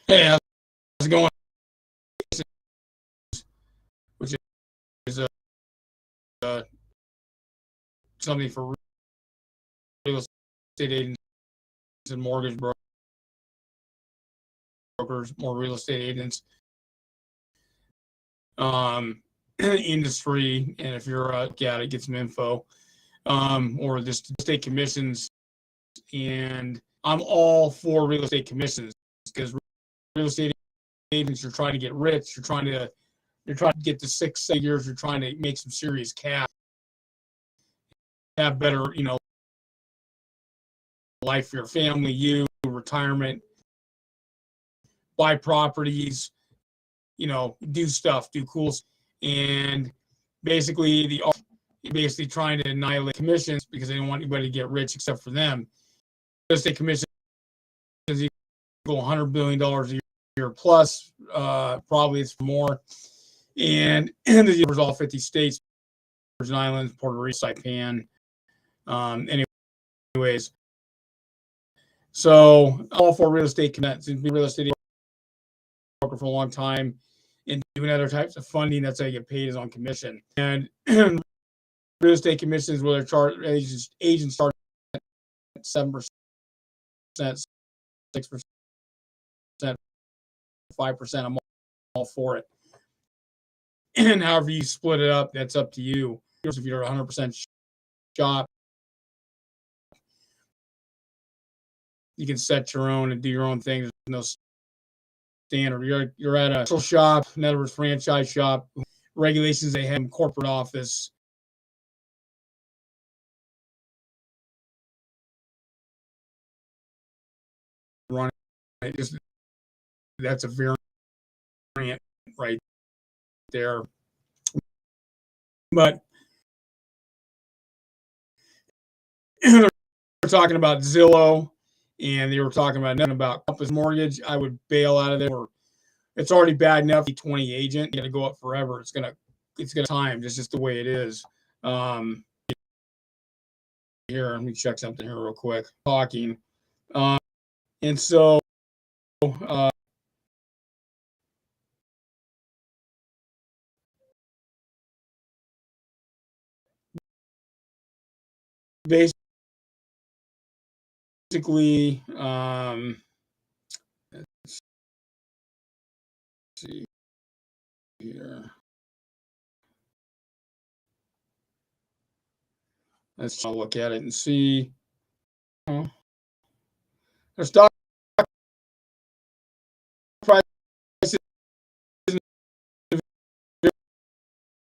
Hey, how's it going? Which is uh, something for real estate agents and mortgage brokers, more real estate agents, industry. And if you're at it, get some info, or just state commissions. And I'm all for real estate commissions because real estate agents, you're trying to get rich, you're trying to get to 6 figures, you're trying to make some serious cash, have better, life for your family, you, retirement, buy properties, do stuff, do cool stuff. And basically basically trying to annihilate commissions because they don't want anybody to get rich except for them. Real estate commissions equal $100 billion a year plus, probably it's more. And the covers all 50 states, Virgin Islands, Puerto Rico, Saipan. Anyways, so all for real estate commissions, be real estate broker for a long time and doing other types of funding. That's how you get paid, is on commission. And real estate commissions, where they're charged, agents start at 7%, 6%, 5%. I'm all for it. And however you split it up, that's up to you. If you're 100% shop, you can set your own and do your own thing. There's no standard. You're at a actual shop, in other words, franchise shop. Regulations they have in corporate office. Run it. That's a variant right there. But they're talking about Zillow, and they were talking about Compass Mortgage. I would bail out of there. It's already bad enough. 20 agent, you got to go up forever. It's gonna time. It's just the way it is. Here, let me check something here real quick. Talking, and so basically, let's see here. Let's look at it and see. Their stock price is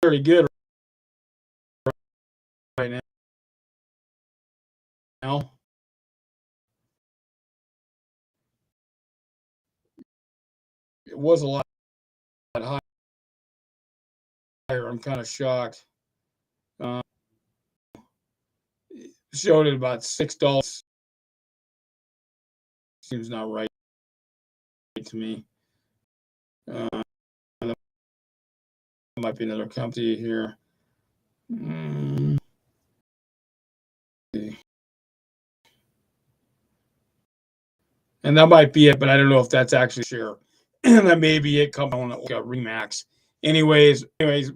very good right now. It was a lot higher. I'm kind of shocked. Showed it about $6. Seems not right to me. There might be another company here. And that might be it, but I don't know if that's actually share. And that may be it. Coming on like Remax. Anyways,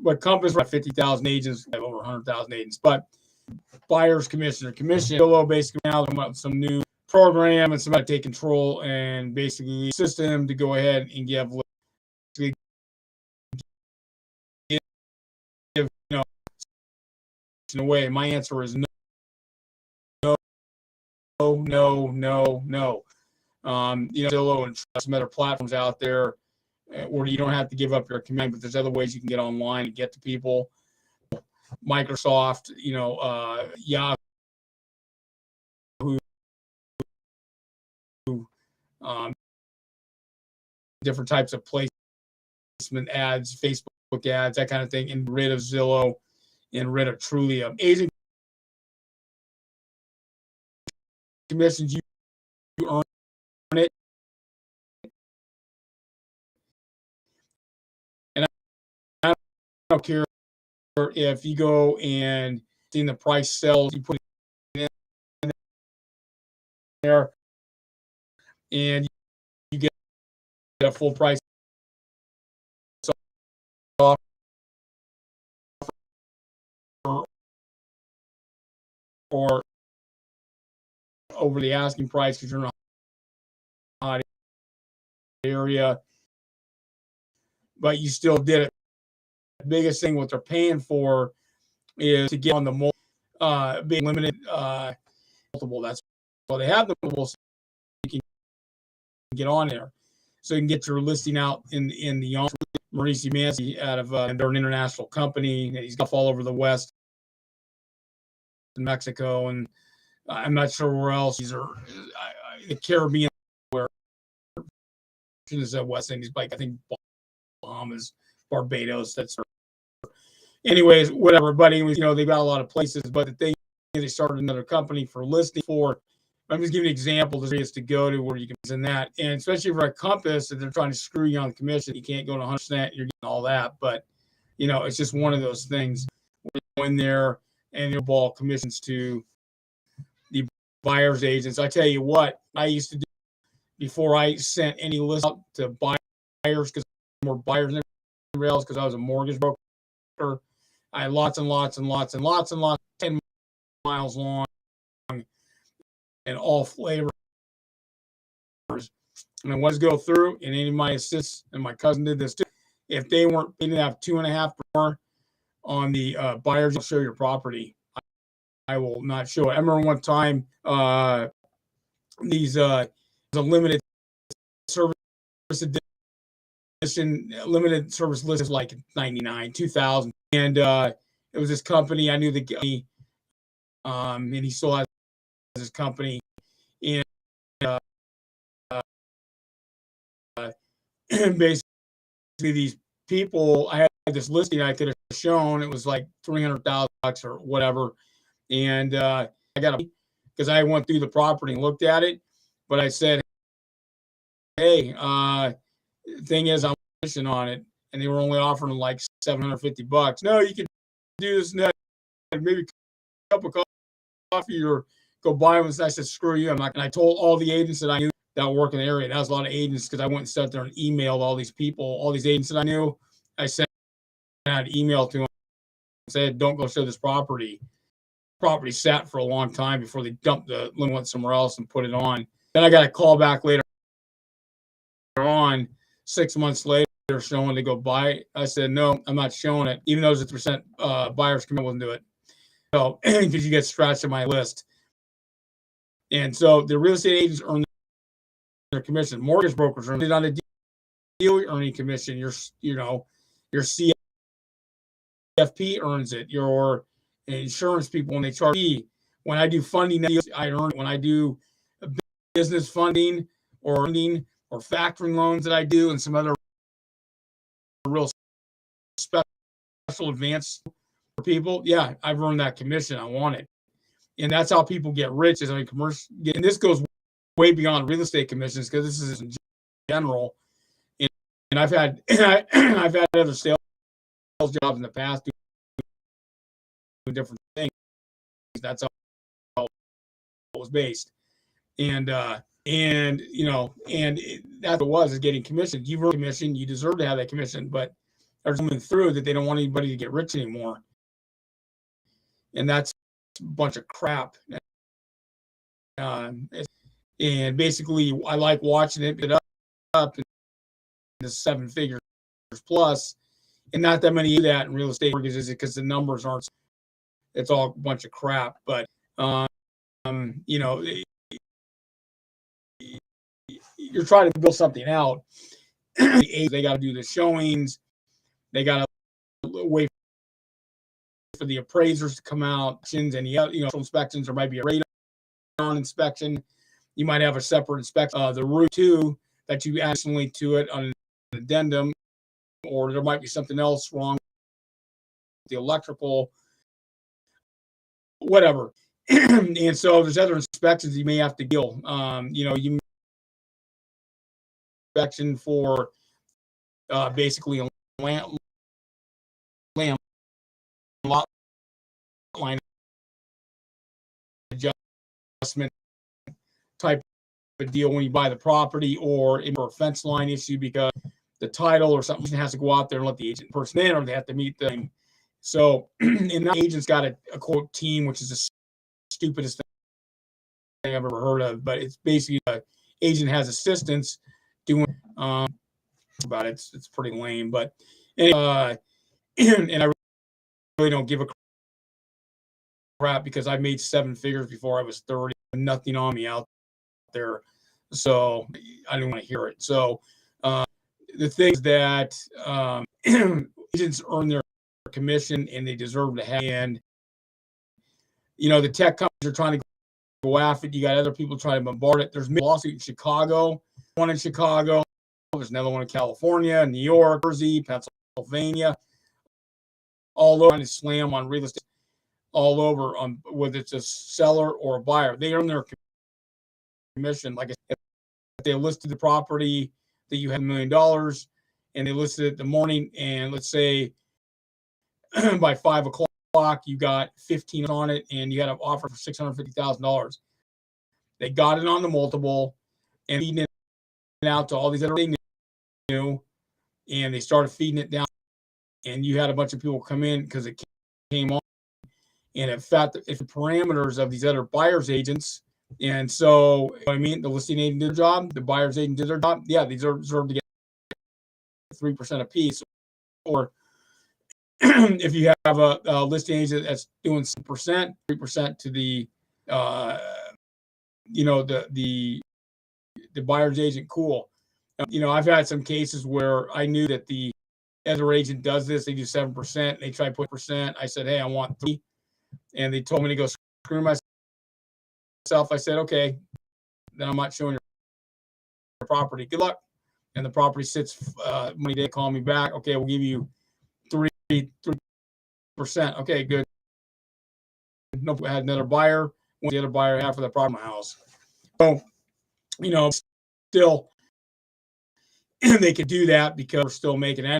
what Compass 50,000 agents, have over 100,000 agents, but buyer's commission or commission. Zillow basically now about some new program and somebody take control and basically system to go ahead and give away. My answer is no, no. Zillow and some other platforms out there where you don't have to give up your command, but there's other ways you can get online and get to people. Microsoft, Yahoo, different types of placement ads, Facebook ads, that kind of thing, and rid of Zillow and rid of Trulia. Agent commissions, you earn it. And I don't care if you go and see the price sells, you put it in there and you get a full price offer or over the asking price because you're in a hot area, but you still did it. The biggest thing what they're paying for is to get on the being limited multiple. That's why they have the multiple, so you can get on there, so you can get your listing out in the Mauricio Mansi out of they're an international company, and he's got all over the West, in Mexico, and I'm not sure where else. These are the Caribbean, where is that West Indies, like I think Bahamas, Barbados. That's anyways, whatever. But anyways, they've got a lot of places. But the thing is, they started another company for listing for. I'm just giving you an example of areas to go to where you can send that, and especially for a Compass, if they're trying to screw you on commission, you can't go to 100%. You're getting all that, but it's just one of those things. Where you go in there and you'll ball commissions to the buyers agents. I tell you what, I used to do before I sent any list out to buyers, because more buyers than everybody else, because I was a mortgage broker. I had lots and lots and lots and lots and lots, 10 miles long, and all flavors. And I wanted to go through, and any of my assistants and my cousin did this too. If they didn't have 2.5 more on the buyers, you'll show your property. I will not show it. I remember one time these a limited service edition, limited service list is like 99, 2000, and it was this company. I knew the guy, and he still has his company, and basically these people, I had this listing I could have shown. It was like $300,000 or whatever, and I got because I went through the property and looked at it, but I said, hey, thing is, I'm pushing on it, and they were only offering like $750. No, you can do this next, maybe a cup of coffee or go buy one. I said, screw you, I'm not. And I told all the agents that I knew that work in the area. That was a lot of agents, because I went and sat there and emailed all these people, all these agents that I knew. I sent an email to them and said, don't go show this property. Property sat for a long time before they dumped the went somewhere else and put it on. Then I got a call back later on, 6 months later, showing to go buy it. I said, no, I'm not showing it, even though there's a percent buyers come in and do it. So, because you get scratched on my list. And so the real estate agents earn their commission. Mortgage brokers earn it on a deal, earning commission. Your CFP earns it. Your insurance people, when they charge me, when I do funding deals, I earn it. When I do business funding or factoring loans that I do, and some other real special advance for people, yeah, I've earned that commission. I want it. And that's how people get rich. Is commercial, and this goes way beyond real estate commissions, because this is in general. And I've had I've had other sales jobs in the past doing different things. That's how it was based. And that's what it was, is getting commission. You earn commission, you deserve to have that commission, but there's something through that they don't want anybody to get rich anymore. And that's a bunch of crap. And basically, I like watching it get up in the 7 figures plus, and not that many do that in real estate mortgages, because the numbers aren't. It's all a bunch of crap. But you're trying to build something out. They got to do the showings. They got to wait for the appraisers to come out. And inspections, there might be a radar inspection. You might have a separate inspection. The route too, that you add to it on an addendum, or there might be something else wrong with the electrical, whatever. And so there's other inspections you may have to deal. You inspection for basically a land lot line adjustment type a deal when you buy the property, or for a fence line issue because the title or something has to go out there and let the agent person in, or they have to meet them. So, and the agent's got a quote team, which is the stupidest thing I've ever heard of, but it's basically an agent has assistants doing about it. It's pretty lame, but and I really don't give a crap because I made 7 figures before I was 30, nothing on me out there, so I didn't want to hear it. So the things that agents earn their commission and they deserve to have, and the tech companies are trying to go after it. You got other people trying to bombard it. There's a lawsuit in Chicago, one in Chicago. There's another one in California, New York, Jersey, Pennsylvania, all over, trying to slam on real estate all over, whether it's a seller or a buyer. They earn their commission. Like if they listed the property that you had $1 million and they listed it in the morning, and let's say by 5 o'clock you got 15 on it and you had an offer for $650,000. They got it on the multiple and feeding it out to all these other things new, and they started feeding it down, and you had a bunch of people come in because it came on, and in fact, if the parameters of these other buyers agents, and so I mean, the listing agent did their job, the buyers agent did their job. Yeah, these are deserve to get 3% a piece, or if you have a listing agent that's doing 6%, 3% to the the buyer's agent, cool. I've had some cases where I knew that the other agent does this. They do 7%. They try to put percent. I said, hey, I want 3%. And they told me to go screw myself. I said, okay, then I'm not showing your property. Good luck. And the property sits money. They call me back. Okay, we'll give you 3%. Okay, good. Nope, I had another buyer. The other buyer half of the property in my house. So, still they could do that because we're still making it. I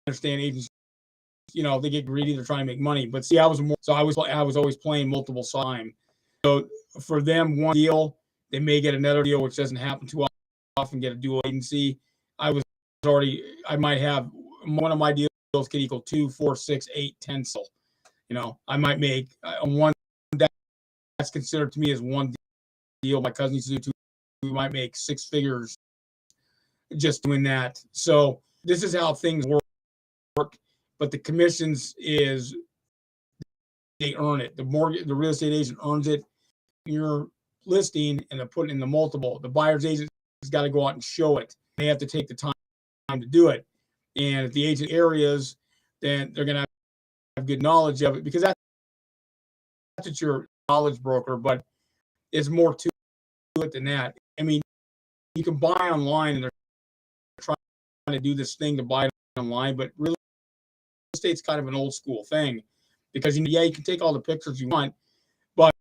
understand agents, they get greedy, they're trying to make money. But see, I was always playing multiple time. So for them, one deal, they may get another deal, which doesn't happen too often, get a dual agency. I might have one of my deals could equal 2, 4, 6, 8, 10. So, I might make one that's considered to me as one deal. My cousin used to do 2. We might make 6 figures just doing that. So this is how things work. But the commissions is they earn it. The real estate agent earns it. You're listing and they're putting in the multiple. The buyer's agent has got to go out and show it. They have to take the time to do it. And if the agent areas, then they're going to have good knowledge of it, because that's your knowledge broker. But it's more to it than that. I mean, you can buy online, and they're trying to do this thing to buy online, but real estate's kind of an old school thing, because you can take all the pictures you want, but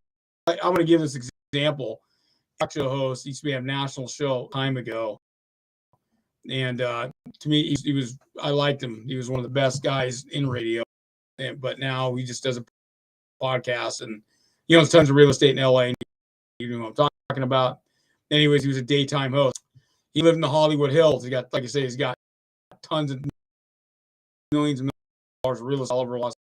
I'm going to give this example. Talk show host used to be a national show time ago, and to me, I liked him. He was one of the best guys in radio, but now he just does a podcast, and there's tons of real estate in LA. You know what I'm talking about. Anyways, he was a daytime host. He lived in the Hollywood Hills. He got, like I say, he's got tons of millions of dollars of real estate all over Los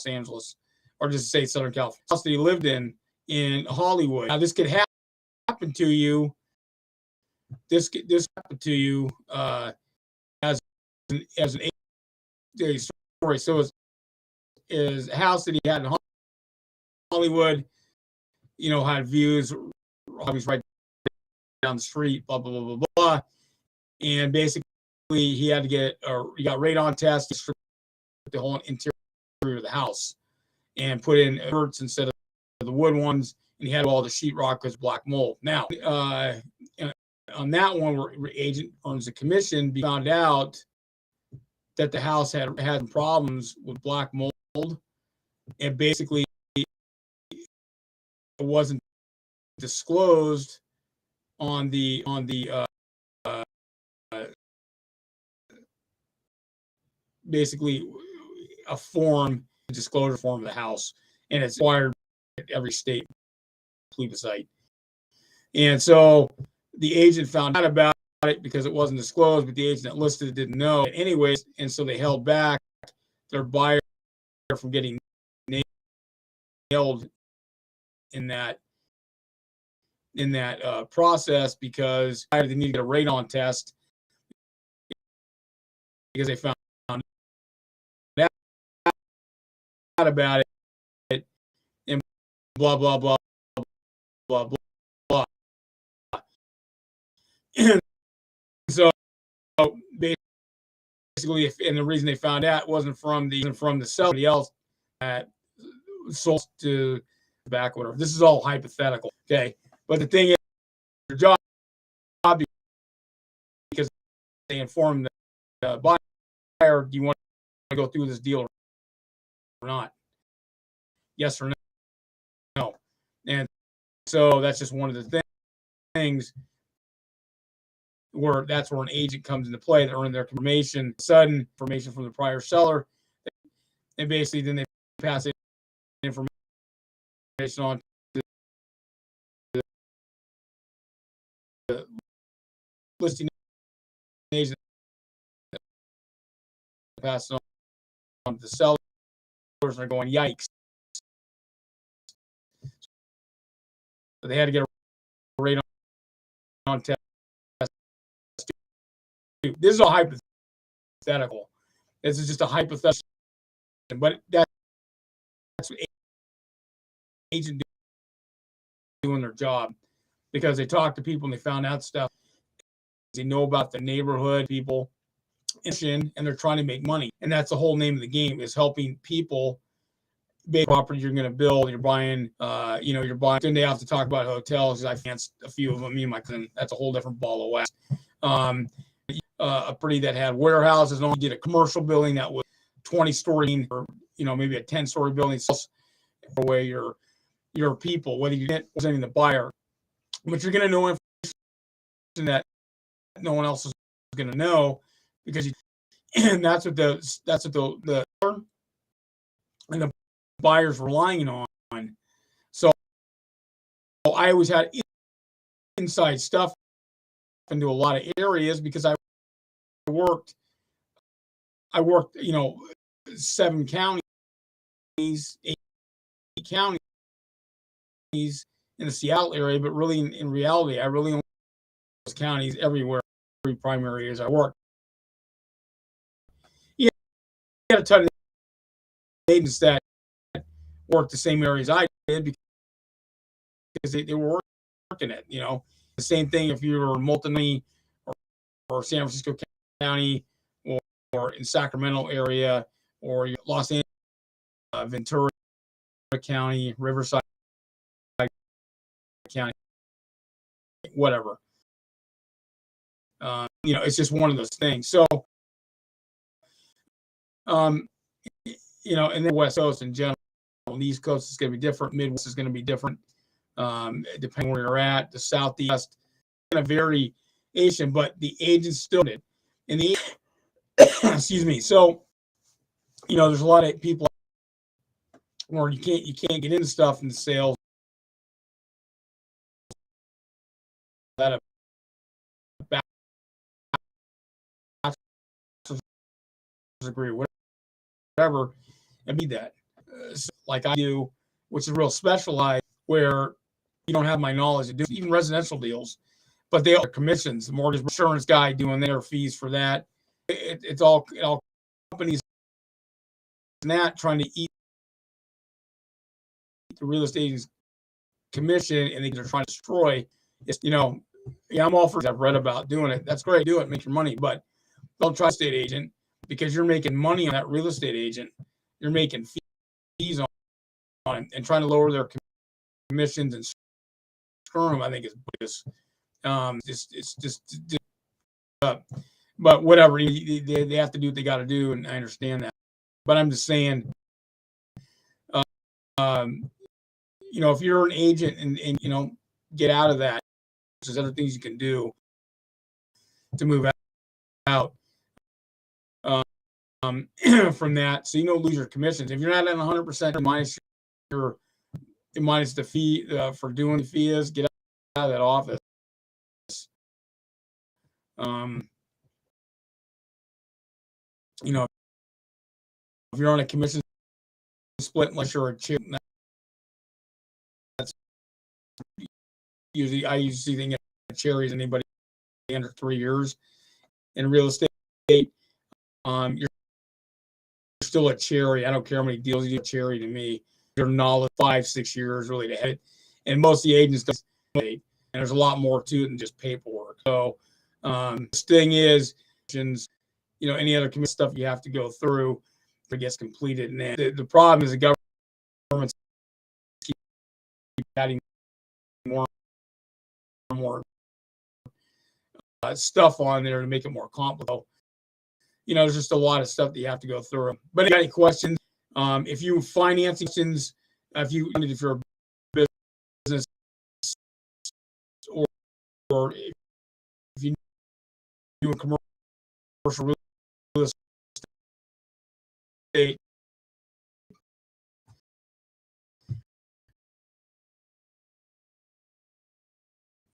Angeles, or just say Southern California. The house that he lived in Hollywood. Now, this could happen to you. This happened to you as an story. So his house that he had in Hollywood, had views, obviously right down the street, blah blah blah blah blah, and basically he got radon tests, the whole interior of the house, and put in inverts instead of the wood ones, and he had all the sheetrock because black mold. Now, on that one, where agent earns a commission, we found out that the house had problems with black mold, and basically it wasn't disclosed on the basically a disclosure form of the house, and it's required at every state plebiscite. And so the agent found out about it because it wasn't disclosed, but the agent that listed it didn't know it anyways, and so they held back their buyer from getting nailed in that process, because they need to get a radon test because they found out about it, and blah blah blah blah blah. And so basically, and the reason they found out wasn't from the seller, somebody else that sold to back, whatever. This is all hypothetical, okay? But the thing is, your job, because they inform the buyer, do you want to go through this deal or not? Yes or no? And so that's just one of the things where that's where an agent comes into play. They earn their information, sudden information from the prior seller, and basically then they pass it information on to the listing agent, pass it on to the sellers, and they're going, yikes. So they had to get a radon test. This is a hypothetical. This is just a hypothetical, but that's what agents doing their job, because they talk to people and they found out stuff. They know about the neighborhood people, and they're trying to make money. And that's the whole name of the game, is helping people. Big property you're going to build, you're buying, you're buying. Then they have to talk about hotels. I financed a few of them. Me and my cousin. That's a whole different ball of wax. A property that had warehouses, and only did a commercial building that was 20-story, or maybe a 10-story building, for where your people, whether you get presenting the buyer, but you're going to know information that no one else is going to know, because and that's what the and the buyer's relying on. So I always had inside stuff into a lot of areas, because I worked 7 counties, 8 counties in the Seattle area, but really in reality I really only those counties everywhere, every primary areas I worked. Yeah, I had a ton of agents that worked the same areas I did, because they were working it. The same thing if you were in Multnomah or San Francisco County, or in Sacramento area, or Los Angeles, Ventura County, Riverside County, whatever. It's just one of those things. So, and then West Coast in general, the East Coast is going to be different. Midwest is going to be different, depending where you're at. The Southeast, kind of variation, but the agents still did. And the excuse me. So, there's a lot of people where you can't get into stuff in the sales that a bachelor's degree, whatever, and be that like I do, which is real specialized, where you don't have my knowledge to do even residential deals, but they are commissions. The mortgage insurance guy doing their fees for that. It's all companies and that trying to eat the real estate agent's commission, and they're trying to destroy. It's I'm all for it. I've read about doing it. That's great. Do it, make your money, but don't try estate agent, because you're making money on that real estate agent. You're making fees on it, and trying to lower their commissions and screw them, I think is but whatever, they have to do what they got to do, and I understand that. But I'm just saying, if you're an agent and get out of that, there's other things you can do to move out from that, so you don't lose your commissions. If you're not at 100%, minus the fee for doing the fee, is get out of that office. You know, if you're on a commission split, unless you're a chair, that's usually I usually think a cherry is anybody under 3 years. In real estate, you're still a cherry. I don't care how many deals you do, a cherry to me. Your knowledge 5-6 years really to hit it. And most of the agents don't, and there's a lot more to it than just paperwork. So this thing is, any other commission stuff you have to go through if it gets completed. And then the problem is the government's keep adding more and more stuff on there to make it more complicated. There's just a lot of stuff that you have to go through. But if you got any questions, if you financing questions, if you're a business or if you do a commercial real estate,